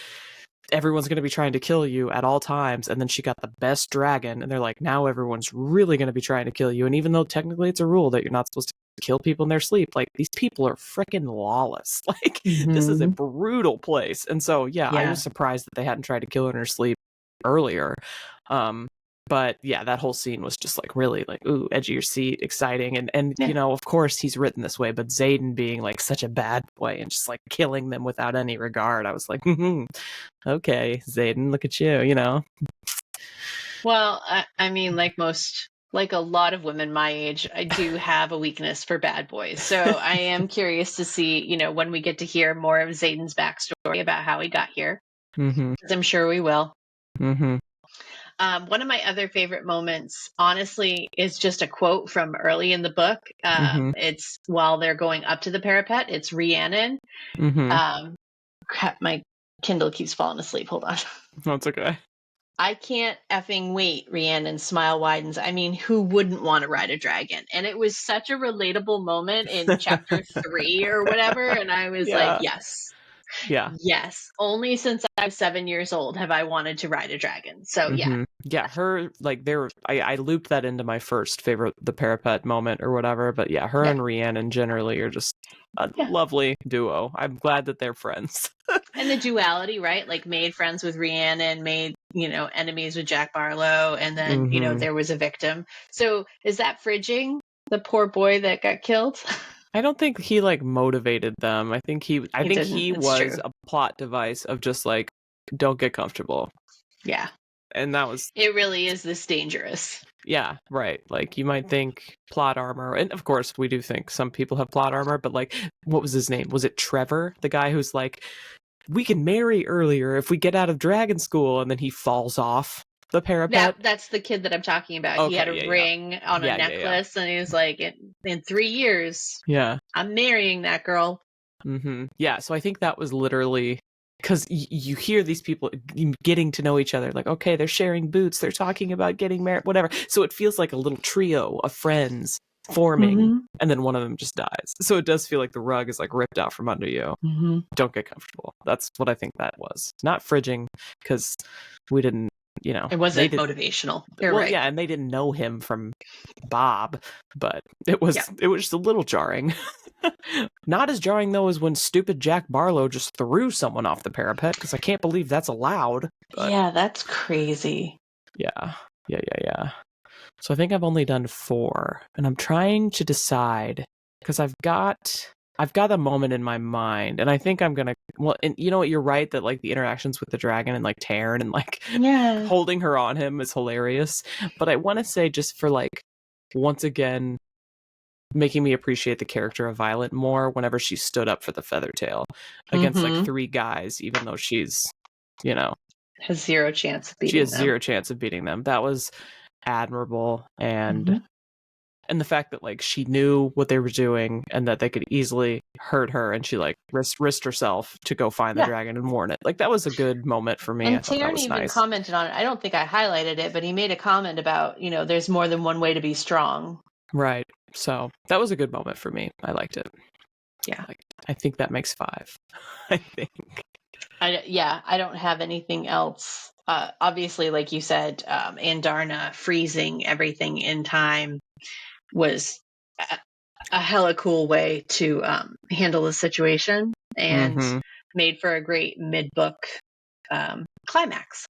everyone's going to be trying to kill you at all times. And then she got the best dragon and they're like, now everyone's really going to be trying to kill you. And even though technically it's a rule that you're not supposed to kill people in their sleep, like these people are freaking lawless. Like this is a brutal place. And so I was surprised that they hadn't tried to kill her in her sleep earlier. But yeah, that whole scene was just like really like, ooh, edge of your seat, exciting. And you know, of course he's written this way, but Xaden being like such a bad boy and just like killing them without any regard, I was like, okay, Xaden, look at you, you know. Well, I mean, like a lot of women my age, I do have a weakness for bad boys. So I am curious to see, you know, when we get to hear more of Xaden's backstory about how he got here. Because I'm sure we will. One of my other favorite moments, honestly, is just a quote from early in the book. It's while they're going up to the parapet. It's Rhiannon. Crap, my Kindle keeps falling asleep. Hold on. That's okay. I can't effing wait, Rhiannon's smile widens. I mean, who wouldn't want to ride a dragon? And it was such a relatable moment in chapter 3 or whatever. And I was like, yes. Yeah. Yes. Only since I was 7 years old have I wanted to ride a dragon. So yeah. Yeah, her like I looped that into my first favorite, the parapet moment or whatever. But yeah, her and Rhiannon generally are just a lovely duo. I'm glad that they're friends. And the duality, right? Like made friends with Rhiannon, made, you know, enemies with Jack Barlow, and then, you know, there was a victim. So is that fridging the poor boy that got killed? I don't think he like motivated them. I think he was true. a plot device of just like, don't get comfortable. Yeah. And that was... It really is this dangerous. Yeah, right. Like, you might think plot armor, and of course, we do think some people have plot armor, but like, what was his name? Was it Trevor? The guy who's like, we can marry earlier if we get out of dragon school, and then he falls off the parapet? That's the kid that I'm talking about. Okay, he had a ring on a necklace, and he was like, in 3 years, I'm marrying that girl. Yeah, so I think that was literally... Because you hear these people getting to know each other, like, okay, they're sharing boots, they're talking about getting married, whatever. So it feels like a little trio of friends forming, and then one of them just dies. So it does feel like the rug is like ripped out from under you. Don't get comfortable. That's what I think that was. Not fridging, because we didn't, you know. It wasn't motivational. You're right. Yeah, and they didn't know him from Bob, but it was just a little jarring. Not as jarring, though, as when stupid Jack Barlow just threw someone off the parapet, because I can't believe that's allowed. But... Yeah, that's crazy. Yeah. So I think I've only done 4, and I'm trying to decide, because I've got a moment in my mind, and I think I'm gonna... Well, and you know what, you're right, that like the interactions with the dragon and like Taryn and like holding her on him is hilarious, but I want to say, just for like, once again, making me appreciate the character of Violet more whenever she stood up for the Feathertail against like 3 guys, even though she's, you know, has zero chance of beating them. She has zero chance of beating them. That was admirable. And And the fact that like she knew what they were doing and that they could easily hurt her, and she like risked herself to go find the dragon and warn it. Like that was a good moment for me. And I thought that Taryn was even nice. commented on it. I don't think I highlighted it, but he made a comment about, there's more than one way to be strong. Right. So that was a good moment for me. I liked it. Yeah. I think that makes 5. I think. I don't have anything else. Obviously, like you said, Andarna freezing everything in time was a hella cool way to handle the situation, and made for a great mid-book climax.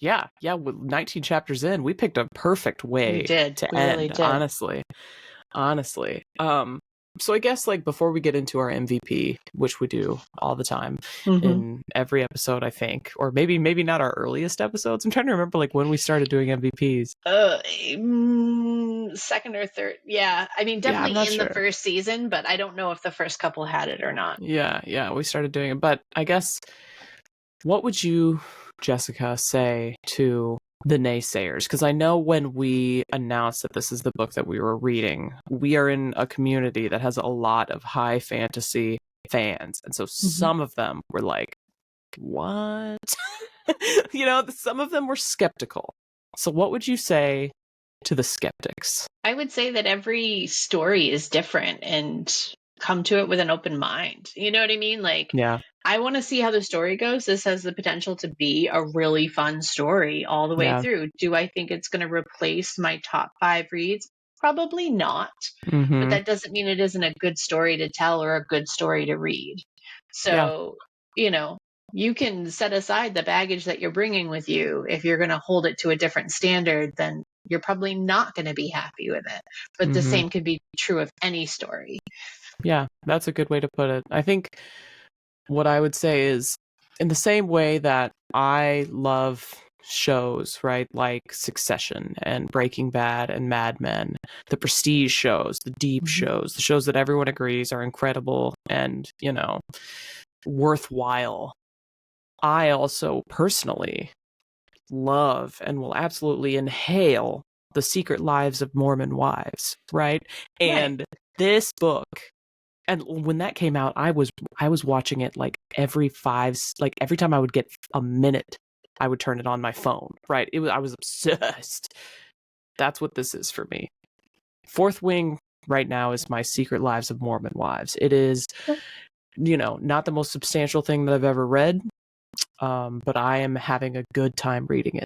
Yeah, with 19 chapters in, we picked a perfect way to end, really did. honestly. So I guess like before we get into our MVP, which we do all the time in every episode, I think, or maybe not our earliest episodes. I'm trying to remember like when we started doing MVPs. Second or third. Yeah. I mean, definitely in sure. the first season, but I don't know if the first couple had it or not. Yeah, we started doing it. But I guess, what would you, Jessica, say to the naysayers? Because I know when we announced that this is the book that we were reading, we are in a community that has a lot of high fantasy fans, and so some of them were like, what? Some of them were skeptical. So what would you say to the skeptics? I would say that every story is different, and come to it with an open mind. You know what I mean? Like, yeah, I want to see how the story goes. This has the potential to be a really fun story all the way through. Do I think it's going to replace my top 5 reads? Probably not. But that doesn't mean it isn't a good story to tell or a good story to read. So, you can set aside the baggage that you're bringing with you. If you're going to hold it to a different standard, then you're probably not going to be happy with it. But the same could be true of any story. Yeah, that's a good way to put it. I think what I would say is, in the same way that I love shows, right, like Succession and Breaking Bad and Mad Men, the prestige shows, the deep shows, the shows that everyone agrees are incredible and, worthwhile. I also personally love and will absolutely inhale The Secret Lives of Mormon Wives, right? And this book, and when that came out, I was watching it like every time I would get a minute, I would turn it on my phone, right? I was obsessed. That's what this is for me. Fourth Wing right now is my Secret Lives of Mormon Wives. It is, not the most substantial thing that I've ever read, but I am having a good time reading it.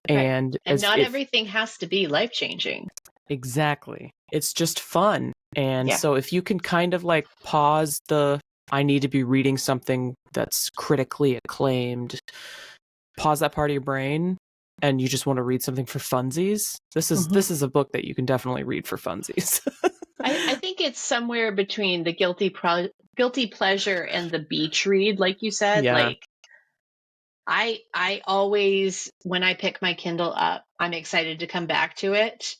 And not everything has to be life-changing. Exactly. It's just fun. And so if you can kind of like pause the, I need to be reading something that's critically acclaimed, pause that part of your brain, and you just want to read something for funsies, this is a book that you can definitely read for funsies. I think it's somewhere between the guilty pleasure and the beach read, like you said. Yeah. Like, I always, when I pick my Kindle up, I'm excited to come back to it.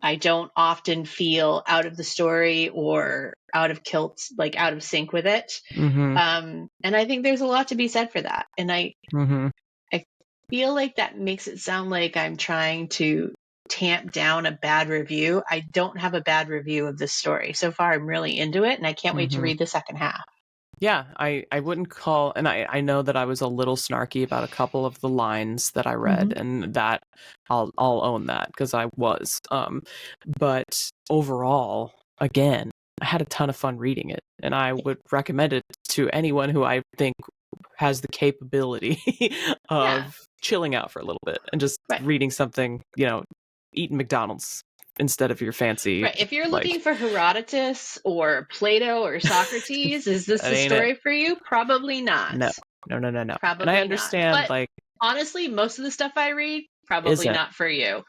I don't often feel out of the story or out of kilt, like out of sync with it. And I think there's a lot to be said for that. And I feel like that makes it sound like I'm trying to tamp down a bad review. I don't have a bad review of this story. So far, I'm really into it, and I can't wait to read the second half. Yeah, I wouldn't call, and I know that I was a little snarky about a couple of the lines that I read, and that I'll own that because I was. But overall, again, I had a ton of fun reading it, and I would recommend it to anyone who I think has the capability of chilling out for a little bit and just reading something, eating McDonald's instead of your fancy. Right. If you're looking for Herodotus or Plato or Socrates, is this the story for you? Probably not. No. Probably and I understand, not. But honestly, most of the stuff I read, probably not for you.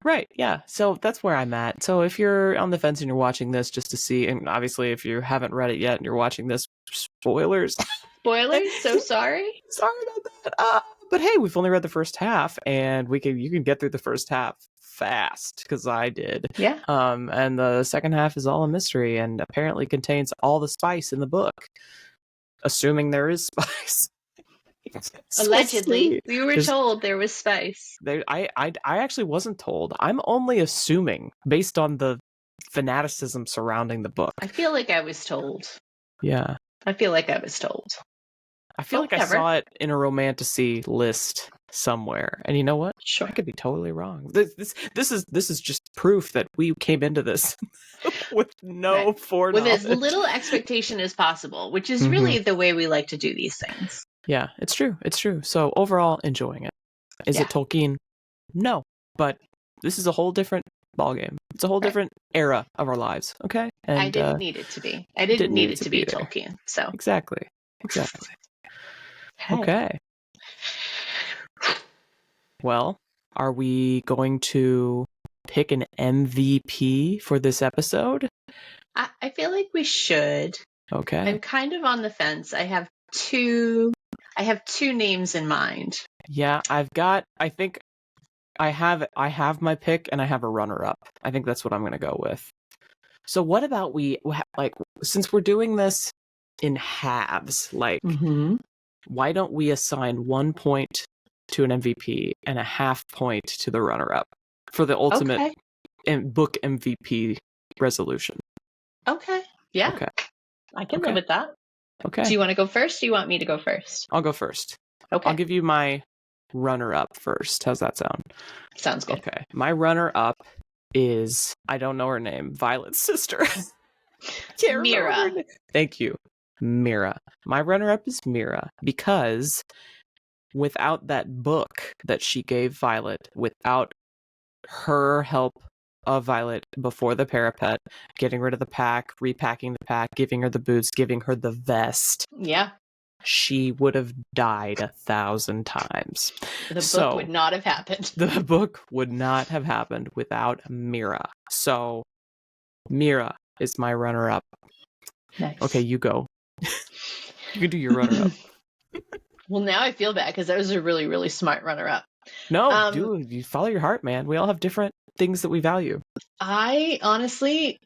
Right. Yeah. So that's where I'm at. So if you're on the fence and you're watching this just to see, and obviously if you haven't read it yet and you're watching this, spoilers. So sorry. Sorry about that. But hey, we've only read the first half, and you can get through the first half fast because I did. Yeah. And the second half is all a mystery and apparently contains all the spice in the book, assuming there is spice. Allegedly, we were told there was spice. I actually wasn't told. I'm only assuming based on the fanaticism surrounding the book. I feel like I was told. Yeah. I feel like I was told. I feel like I saw it in a romantasy list somewhere, and you know what? Sure. I could be totally wrong. This is just proof that we came into this with no foreknowledge. With as little expectation as possible, which is really the way we like to do these things. Yeah, it's true. It's true. So overall, enjoying it. Is it Tolkien? No, but this is a whole different ballgame. It's a whole different era of our lives. Okay, and I didn't need it to be. I didn't need it to be Tolkien. So exactly. Okay. Well, are we going to pick an MVP for this episode? I feel like we should. Okay. I'm kind of on the fence. I have two names in mind. Yeah, I think I have my pick and I have a runner-up. I think that's what I'm going to go with. So what about since we're doing this in halves, why don't we assign 1 point to an MVP and a half point to the runner-up for the ultimate book MVP resolution? Okay. Yeah. Okay. I can live with that. Okay. Do you want to go first? Or do you want me to go first? I'll go first. Okay. I'll give you my runner-up first. How's that sound? Sounds good. Okay. My runner-up is, I don't know her name, Violet's sister. Mira. Thank you. Mira. My runner-up is Mira because without that book that she gave Violet, without her help of Violet before the parapet, getting rid of the pack, repacking the pack, giving her the boots, giving her the vest. Yeah. She would have died 1,000 times. The book would not have happened. The book would not have happened without Mira. So, Mira is my runner-up. Nice. Okay, you go. You can do your runner-up. Well, now I feel bad because that was a really, really smart runner-up. No, dude, you follow your heart, man. We all have different things that we value. I honestly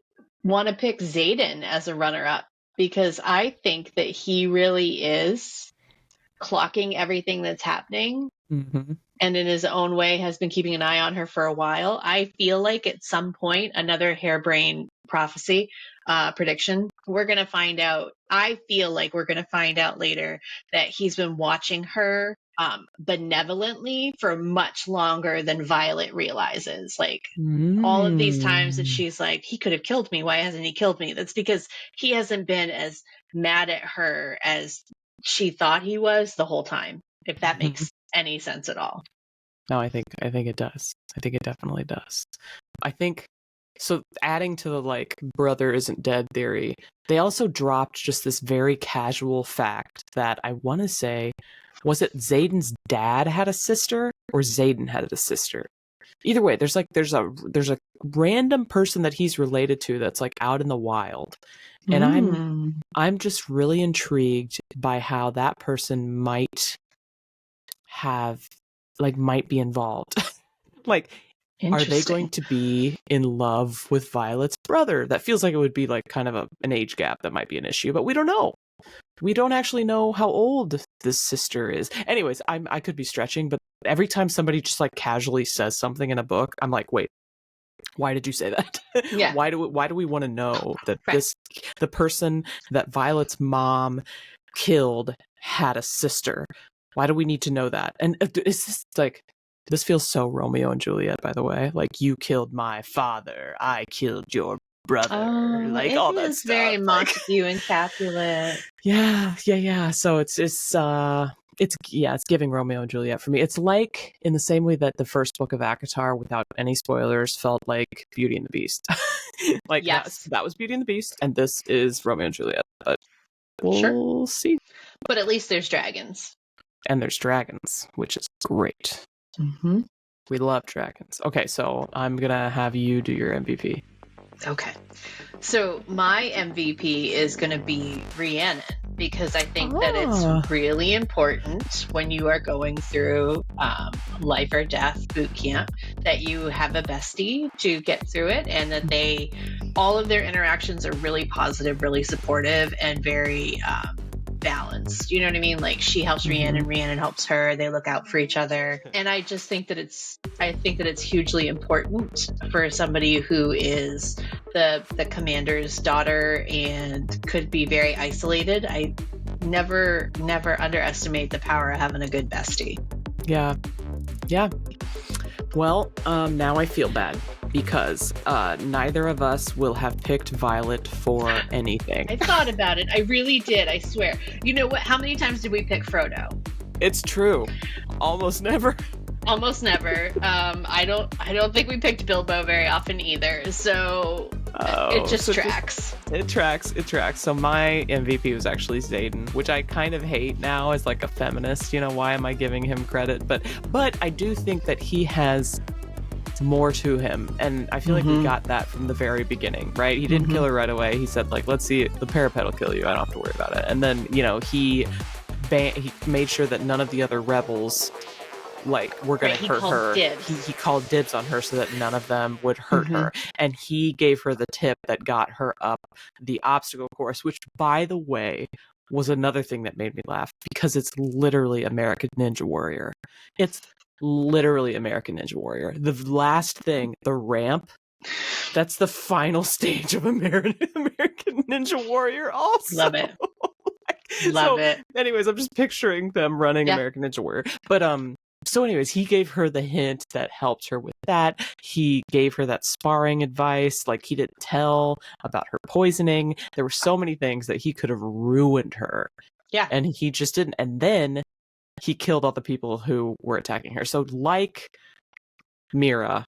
want to pick Xaden as a runner-up because I think that he really is clocking everything that's happening and in his own way has been keeping an eye on her for a while. I feel like at some point, another harebrained prophecy prediction, we're going to find out. I feel like we're going to find out later that he's been watching her benevolently for much longer than Violet realizes. Like all of these times that she's like, he could have killed me. Why hasn't he killed me? That's because he hasn't been as mad at her as she thought he was the whole time. If that makes any sense at all. No, I think it does. I think it definitely does. I think so. Adding to the brother isn't dead theory, they also dropped just this very casual fact that I want to say, was it Xaden's dad had a sister or Xaden had a sister? Either way, there's a random person that he's related to that's out in the wild, and I'm just really intrigued by how that person might be involved. Are they going to be in love with Violet's brother? That feels like it would be kind of an age gap that might be an issue, but we don't know. We don't actually know how old this sister is. Anyways, I could be stretching, but every time somebody just casually says something in a book, I'm like, wait, why did you say that? Yeah. Why do we want to know that the person that Violet's mom killed had a sister? Why do we need to know that? And is this this feels so Romeo and Juliet, by the way. You killed my father, I killed your brother. All that stuff. Very Montague and Capulet. Yeah. So it's giving Romeo and Juliet for me. It's in the same way that the first book of ACOTAR, without any spoilers, felt like Beauty and the Beast. Yes. that was Beauty and the Beast, and this is Romeo and Juliet. But we'll see. But at least there's dragons. And there's dragons, which is great. We love dragons. Okay, so I'm gonna have you do your MVP. Okay. So my MVP is going to be Rhiannon because I think that it's really important when you are going through life or death boot camp that you have a bestie to get through it, and that all of their interactions are really positive, really supportive, and very balanced. You know what I mean? Like she helps Rhiannon, Rhiannon helps her. They look out for each other. And I just think that it's hugely important for somebody who is the commander's daughter and could be very isolated. I never underestimate the power of having a good bestie. Yeah. Well, now I feel bad because neither of us will have picked Violet for anything. I thought about it. I really did. I swear. You know what? How many times did we pick Frodo? It's true. Almost never. Almost never. I don't think we picked Bilbo very often either. So it just tracks. It tracks. So my MVP was actually Xaden, which I kind of hate now as like a feminist. You know, why am I giving him credit? But I do think that he has more to him, and I feel like we got that from the very beginning, right? He didn't kill her right away. He said like, let's see, the parapet will kill you, I don't have to worry about it. And then, you know, he made sure that none of the other rebels like were going to hurt her. He called dibs on her so that none of them would hurt her, and he gave her the tip that got her up the obstacle course, which, by the way, was another thing that made me laugh, because it's literally American Ninja Warrior. It's literally American Ninja Warrior. The last thing, the ramp, that's the final stage of American Ninja Warrior also. Love it. Love it. Anyways, I'm just picturing them running American Ninja Warrior. But so anyways, he gave her the hint that helped her with that. He gave her that sparring advice. Like, he didn't tell about her poisoning. There were so many things that he could have ruined her. Yeah. And he just didn't. And then he killed all the people who were attacking her. So like Mira,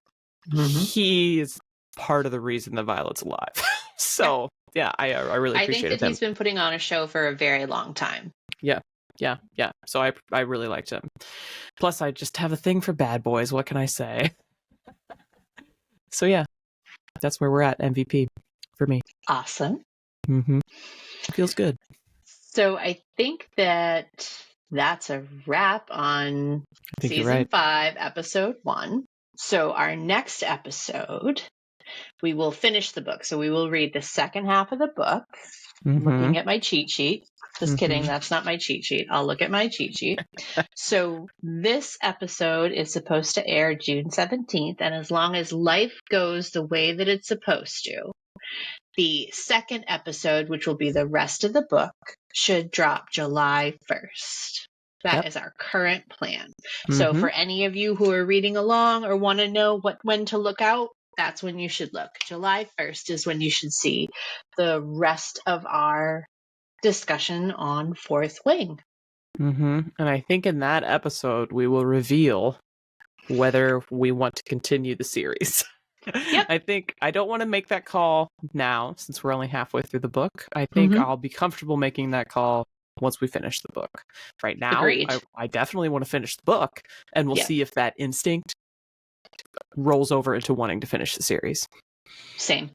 he's part of the reason that Violet's alive. So yeah, I really appreciate it. I think that he's been putting on a show for a very long time. Yeah. So I really liked him. Plus, I just have a thing for bad boys. What can I say? So yeah, that's where we're at. MVP for me. Awesome. Feels good. So I think that's a wrap on season 5, episode 1. So our next episode, we will finish the book. So we will read the second half of the book. Looking at my cheat sheet. Just kidding. That's not my cheat sheet. I'll look at my cheat sheet. So this episode is supposed to air June 17th. And as long as life goes the way that it's supposed to, the second episode, which will be the rest of the book, should drop July 1st. That is our current plan. So for any of you who are reading along or want to know when to look out, that's when you should look. July 1st is when you should see the rest of our discussion on Fourth Wing. And I think in that episode, we will reveal whether we want to continue the series. Yep. I don't want to make that call now, since we're only halfway through the book. I think I'll be comfortable making that call once we finish the book. Right now, I definitely want to finish the book, and we'll see if that instinct rolls over into wanting to finish the series. Same.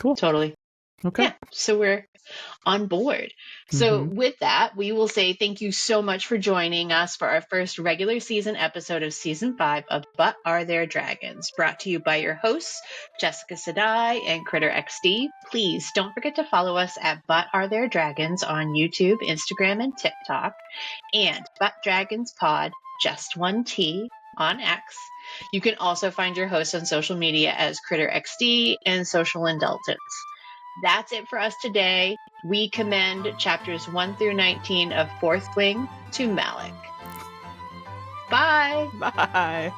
Cool. Totally. Okay. Yeah, so we're on board. So with that, we will say thank you so much for joining us for our first regular season episode of season 5 of But Are There Dragons, brought to you by your hosts, Jessica Sadai and Kritter XD. Please don't forget to follow us at But Are There Dragons on YouTube, Instagram, and TikTok, and But Dragons Pod, just one T, on X. You can also find your hosts on social media as Kritter XD and Social Indulgence. That's it for us today. We commend chapters 1 through 19 of Fourth Wing to Malik. Bye. Bye.